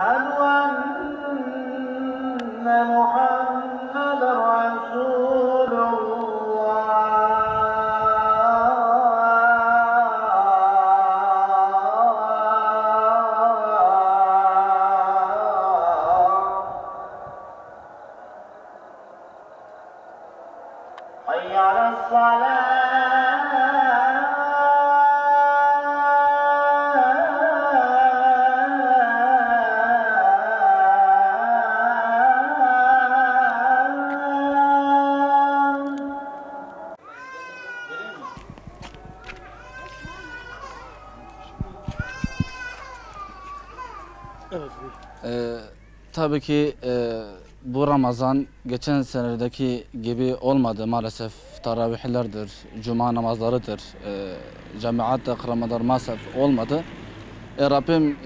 أن محمدًا رسول حي على الصلاة Tabii ki bu Ramazan geçen senedeki gibi olmadı maalesef. Teravihlerdir, cuma namazlarıdır, cemaat kılamalar maalesef olmadı. Rabbim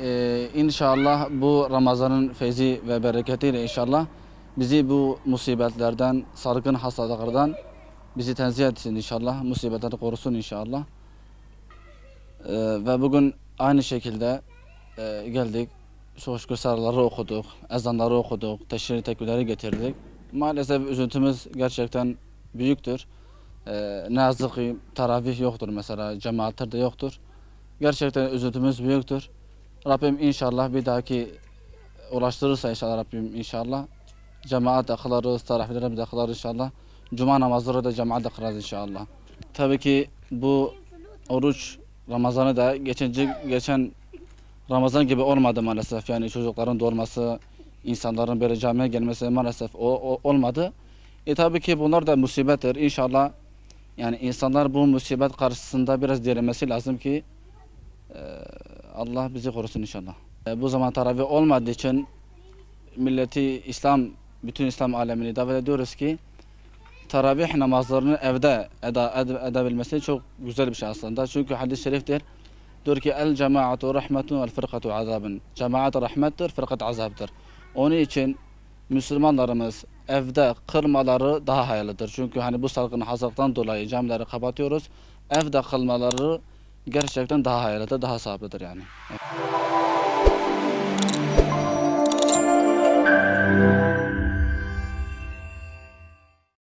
inşallah bu Ramazan'ın feyzi ve bereketiyle inşallah bizi bu musibetlerden, salgın hastalıklardan bizi tenzih etsin inşallah, musibetleri korusun inşallah. Ve bugün aynı şekilde geldik. Çok şükür sarıları okuduk, ezanları okuduk, teşhir tekbirleri getirdik. Maalesef üzüntümüz gerçekten büyüktür. Ne yazık ki teravih yoktur mesela, cemaatler de yoktur. Gerçekten üzüntümüz büyüktür. Rabbim inşallah bir dahaki ulaştırırsa inşallah Rabbim inşallah. Cemaat de kılarız, teravihleri de kılarız inşallah. Cuma namazları da cemaat de kılarız inşallah. Tabii ki bu oruç Ramazan'ı da geçen Ramazan gibi olmadı maalesef. Yani çocukların doğurması, insanların böyle camiye gelmesi maalesef olmadı. Tabii ki bunlar da musibettir. İnşallah yani insanlar bu musibet karşısında biraz direnmesi lazım ki Allah bizi korusun inşallah. Bu zaman teravih olmadığı için milleti bütün İslam alemini davet ediyoruz ki teravih namazlarını evde edebilmesi çok güzel bir şey aslında. Çünkü hadis-i şeriftir. Diyor ki el cemaatu rahmetun vel fırkatu azabun. Cemaat rahmettir, fırkat azaptır. Onun için Müslümanlarımız evde kılmaları daha hayırlıdır. Çünkü hani bu salgın hastalıktan dolayı camileri kapatıyoruz. Evde kılmaları gerçekten daha hayırlıdır, daha sevaplıdır yani. Evet.